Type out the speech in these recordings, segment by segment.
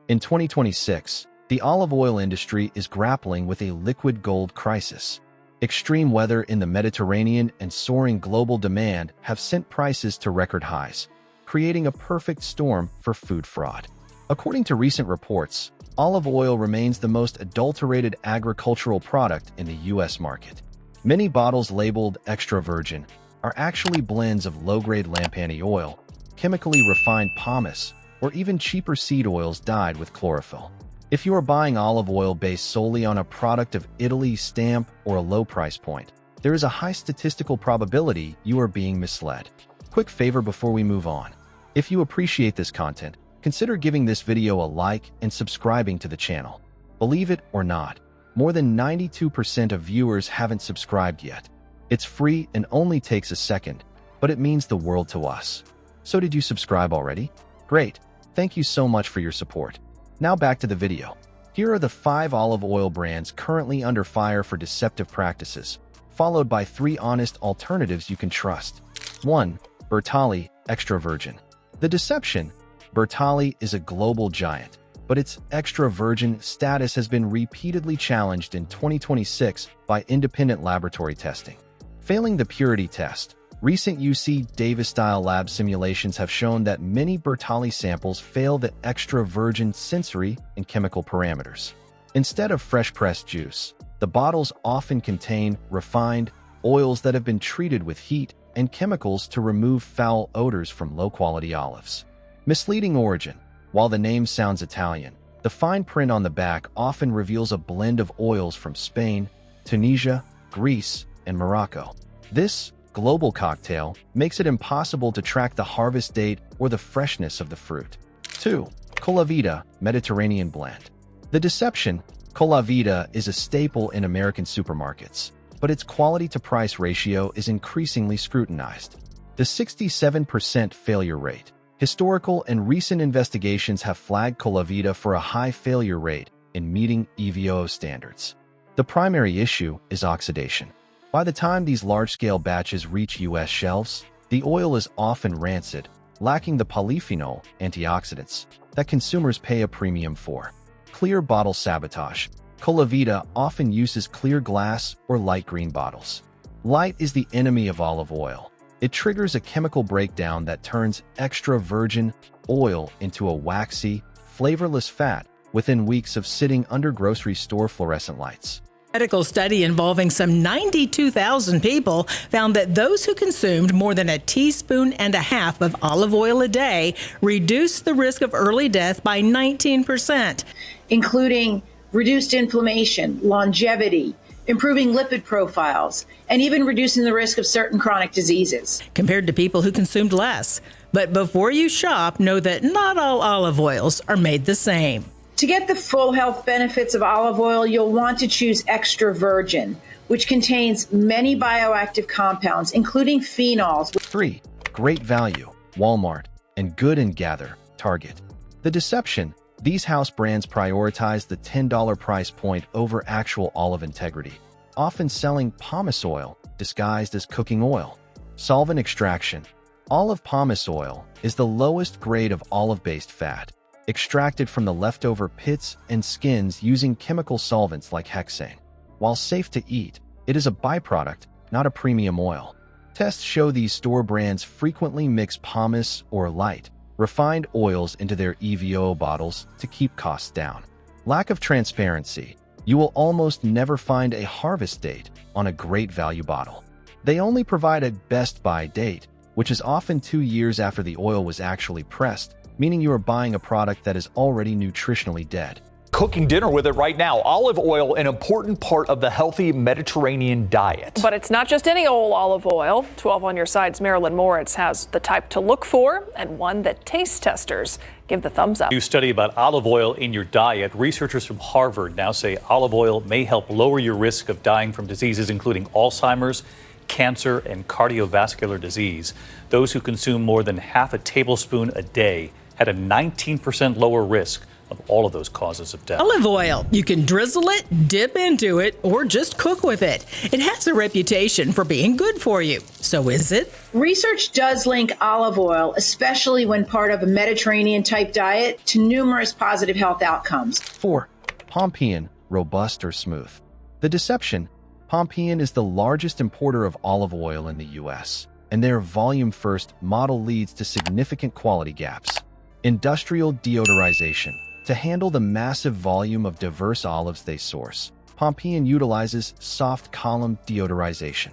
In 2026, the olive oil industry is grappling with a liquid gold crisis. Extreme weather in the Mediterranean and soaring global demand have sent prices to record highs, creating a perfect storm for food fraud. According to recent reports, olive oil remains the most adulterated agricultural product in the U.S. market. Many bottles labeled extra virgin are actually blends of low-grade Lampani oil, chemically refined pomace, or even cheaper seed oils dyed with chlorophyll. If you are buying olive oil based solely on a product of Italy, stamp, or a low price point, there is a high statistical probability you are being misled. Quick favor before we move on. If you appreciate this content, consider giving this video a like and subscribing to the channel. Believe it or not, more than 92% of viewers haven't subscribed yet. It's free and only takes a second, but it means the world to us. So did you subscribe already? Great. Thank you so much for your support. Now back to the video. Here are the 5 olive oil brands currently under fire for deceptive practices, followed by 3 honest alternatives you can trust. 1. Bertolli Extra Virgin. The deception: Bertolli is a global giant, but its extra virgin status has been repeatedly challenged in 2026 by independent laboratory testing. Failing the purity test, recent UC Davis-style lab simulations have shown that many Bertolli samples fail the extra virgin sensory and chemical parameters. Instead of fresh-pressed juice, the bottles often contain refined oils that have been treated with heat and chemicals to remove foul odors from low-quality olives. Misleading origin: while the name sounds Italian, the fine print on the back often reveals a blend of oils from Spain, Tunisia, Greece, and Morocco. This global cocktail makes it impossible to track the harvest date or the freshness of the fruit. 2. Colavita Mediterranean Blend. The deception: Colavita is a staple in American supermarkets, but its quality-to-price ratio is increasingly scrutinized. The 67% failure rate. Historical and recent investigations have flagged Colavita for a high failure rate in meeting EVO standards. The primary issue is oxidation. By the time these large-scale batches reach U.S. shelves, the oil is often rancid, lacking the polyphenol antioxidants that consumers pay a premium for. Clear bottle sabotage. Colavita often uses clear glass or light green bottles. Light is the enemy of olive oil. It triggers a chemical breakdown that turns extra virgin oil into a waxy, flavorless fat within weeks of sitting under grocery store fluorescent lights. A medical study involving some 92,000 people found that those who consumed more than a teaspoon and a half of olive oil a day reduced the risk of early death by 19%, including reduced inflammation, longevity, improving lipid profiles, and even reducing the risk of certain chronic diseases, compared to people who consumed less. But before you shop, know that not all olive oils are made the same. To get the full health benefits of olive oil, you'll want to choose extra virgin, which contains many bioactive compounds, including phenols. 3. Great value, Walmart, and Good and Gather, Target. The deception: these house brands prioritize the $10 price point over actual olive integrity, often selling pomace oil disguised as cooking oil. Solvent extraction: olive pomace oil is the lowest grade of olive-based fat, extracted from the leftover pits and skins using chemical solvents like hexane. While safe to eat, it is a byproduct, not a premium oil. Tests show these store brands frequently mix pomace or light, refined oils into their EVO bottles to keep costs down. Lack of transparency: you will almost never find a harvest date on a great value bottle. They only provide a best buy date, which is often 2 years after the oil was actually pressed, meaning you are buying a product that is already nutritionally dead. Cooking dinner with it right now. Olive oil, an important part of the healthy Mediterranean diet. But it's not just any old olive oil. 12 on your side's Marilyn Moritz has the type to look for and one that taste testers give the thumbs up. New study about olive oil in your diet. Researchers from Harvard now say olive oil may help lower your risk of dying from diseases including Alzheimer's, cancer, and cardiovascular disease. Those who consume more than half a tablespoon a day had a 19% lower risk of all of those causes of death. Olive oil. You can drizzle it, dip into it, or just cook with it. It has a reputation for being good for you. So is it? Research does link olive oil, especially when part of a Mediterranean-type diet, to numerous positive health outcomes. 4. Pompeian, robust or smooth. The deception: Pompeian is the largest importer of olive oil in the U.S., and their volume-first model leads to significant quality gaps. Industrial deodorization. To handle the massive volume of diverse olives they source, Pompeian utilizes soft column deodorization.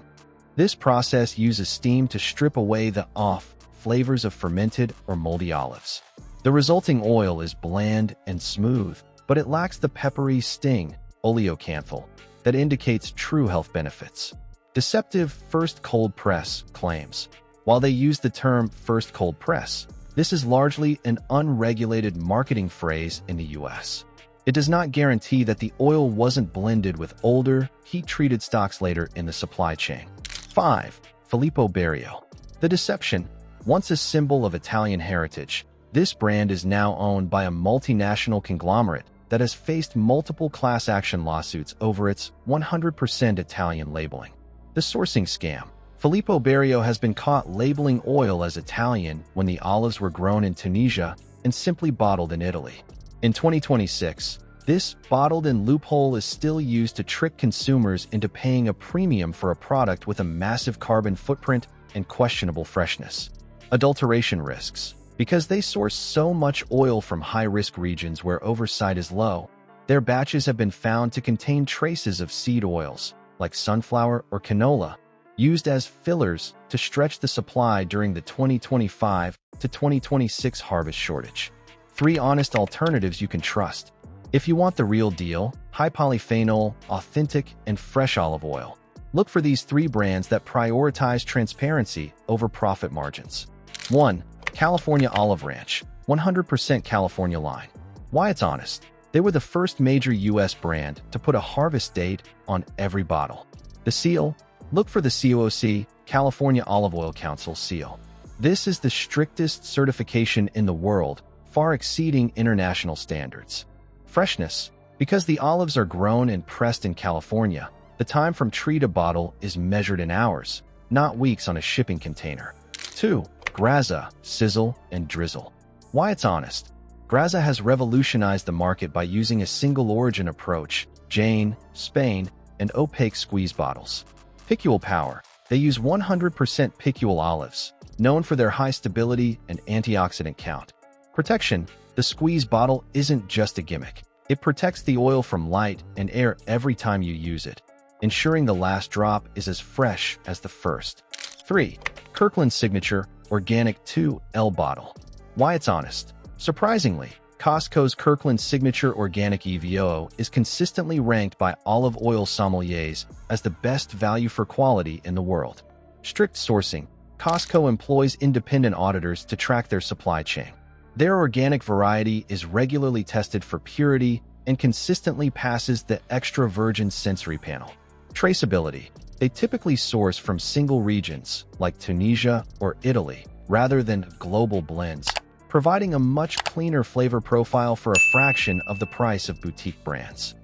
This process uses steam to strip away the off flavors of fermented or moldy olives. The resulting oil is bland and smooth, but it lacks the peppery sting, oleocanthal, that indicates true health benefits. Deceptive first cold press claims. While they use the term first cold press, this is largely an unregulated marketing phrase in the U.S. It does not guarantee that the oil wasn't blended with older, heat-treated stocks later in the supply chain. 5. Filippo Berio. The deception: once a symbol of Italian heritage, this brand is now owned by a multinational conglomerate that has faced multiple class action lawsuits over its 100% Italian labeling. The sourcing scam. Filippo Berio has been caught labeling oil as Italian when the olives were grown in Tunisia and simply bottled in Italy. In 2026, this bottled-in loophole is still used to trick consumers into paying a premium for a product with a massive carbon footprint and questionable freshness. Adulteration risks. Because they source so much oil from high-risk regions where oversight is low, their batches have been found to contain traces of seed oils, like sunflower or canola, used as fillers to stretch the supply during the 2025 to 2026 harvest shortage. 3 honest alternatives you can trust. If you want the real deal, high polyphenol, authentic, and fresh olive oil, look for these 3 brands that prioritize transparency over profit margins. 1. California Olive Ranch, 100% California line. Why it's honest: they were the first major U.S. brand to put a harvest date on every bottle. The seal: look for the COOC, California Olive Oil Council seal. This is the strictest certification in the world, far exceeding international standards. Freshness: because the olives are grown and pressed in California, the time from tree to bottle is measured in hours, not weeks on a shipping container. 2. Graza, sizzle, and drizzle. Why it's honest: Graza has revolutionized the market by using a single origin approach, Jane, Spain, and opaque squeeze bottles. Picule power: they use 100% picule olives, known for their high stability and antioxidant count. Protection: the squeeze bottle isn't just a gimmick. It protects the oil from light and air every time you use it, ensuring the last drop is as fresh as the first. 3. Kirkland Signature Organic 2L Bottle. Why it's honest: surprisingly, Costco's Kirkland Signature Organic EVO is consistently ranked by olive oil sommeliers as the best value for quality in the world. Strict sourcing: Costco employs independent auditors to track their supply chain. Their organic variety is regularly tested for purity and consistently passes the extra virgin sensory panel. Traceability: they typically source from single regions like Tunisia or Italy rather than global blends, providing a much cleaner flavor profile for a fraction of the price of boutique brands.